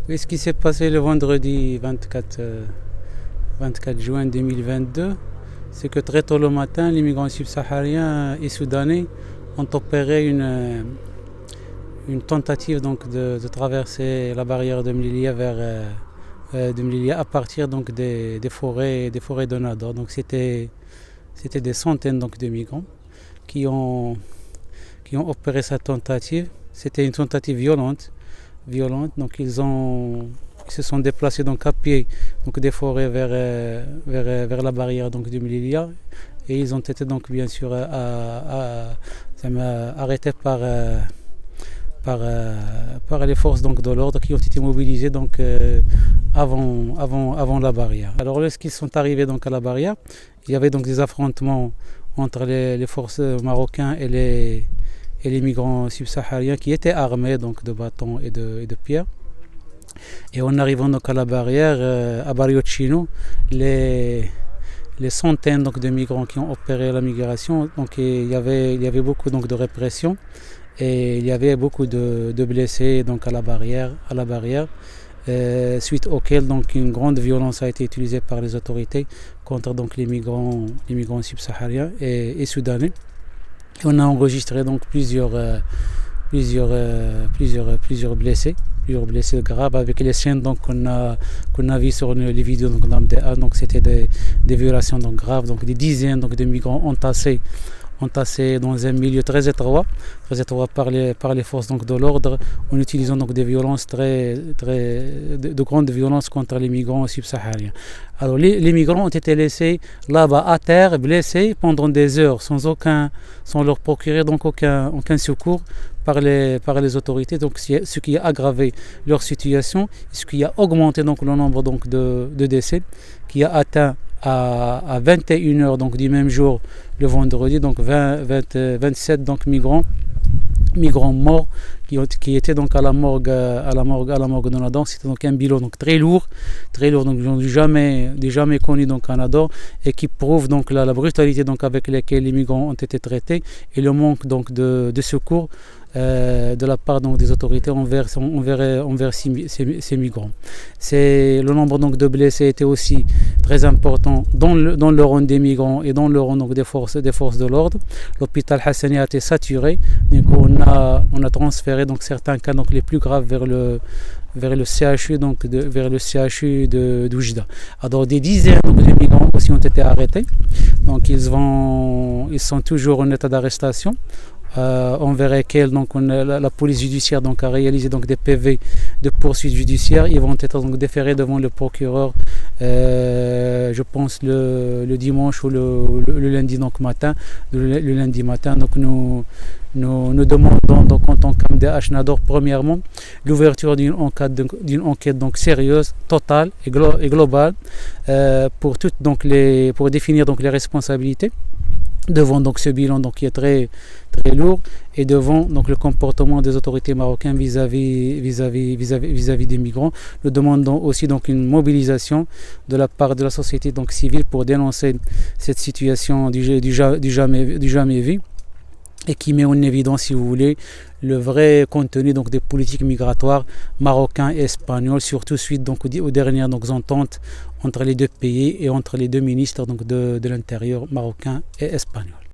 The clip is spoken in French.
Oui, ce qui s'est passé le vendredi 24 juin 2022, c'est que très tôt le matin, les migrants subsahariens et soudanais ont opéré une tentative donc, de traverser la barrière de Mlilia à partir donc, des forêts de Nador. Donc c'était des centaines donc, de migrants qui ont opéré cette tentative. C'était une tentative violente. Donc ils se sont déplacés donc à pied donc des forêts vers la barrière donc de Mlilia, et ils ont été donc bien sûr arrêtés par les forces donc de l'ordre qui ont été mobilisées donc avant la barrière. Alors lorsqu'ils sont arrivés donc à la barrière, il y avait donc des affrontements entre les forces marocaines et les migrants subsahariens qui étaient armés donc de bâtons et de pierres. Et en arrivant donc à la barrière, à Barriocchino, les centaines donc, de migrants qui ont opéré la migration, donc il y avait beaucoup donc, de répression, et il y avait beaucoup de blessés donc, à la barrière, suite auquel donc, une grande violence a été utilisée par les autorités contre donc, les migrants subsahariens et soudanais. On a enregistré donc plusieurs blessés graves, avec les scènes donc qu'on a vues sur les vidéos donc dans MDA. Donc c'était des violations donc graves, donc des dizaines donc de migrants entassés dans un milieu très étroit par les forces donc de l'ordre, en utilisant donc des violences de grandes violences contre les migrants subsahariens. Alors les migrants ont été laissés là-bas à terre, blessés pendant des heures, sans leur procurer donc aucun secours par les autorités, donc ce qui a aggravé leur situation, ce qui a augmenté donc le nombre donc de décès, qui a atteint à 21h donc du même jour le vendredi, donc 27 donc migrants morts qui étaient donc à la morgue de Nador. C'était donc un bilan donc très lourd donc jamais connu donc à Nador, et qui prouve donc la brutalité donc avec laquelle les migrants ont été traités, et le manque donc de secours de la part donc des autorités envers ces migrants. Le nombre donc de blessés était aussi très important dans le rang des migrants et dans le rang donc des forces de l'ordre. L'hôpital Hassani a été saturé, donc on a transféré donc certains cas donc les plus graves vers le CHU de Oujda. Alors des dizaines de migrants aussi ont été arrêtés, donc ils sont toujours en état d'arrestation. Envers lesquels donc la police judiciaire donc a réalisé donc des PV de poursuite judiciaire. Ils vont être donc déférés devant le procureur, je pense le dimanche ou le lundi donc matin. Le lundi matin, donc nous demandons donc en tant qu'MDH Nador, premièrement l'ouverture d'une enquête donc sérieuse, totale et globale, pour définir donc les responsabilités devant donc ce bilan donc qui est très très lourd, et devant donc le comportement des autorités marocaines vis-à-vis des migrants. Nous demandons aussi donc une mobilisation de la part de la société donc civile pour dénoncer cette situation du jamais vu, et qui met en évidence, si vous voulez, le vrai contenu donc des politiques migratoires marocains et espagnols, surtout suite donc aux dernières donc ententes entre les deux pays et entre les deux ministres donc de l'intérieur marocain et espagnol.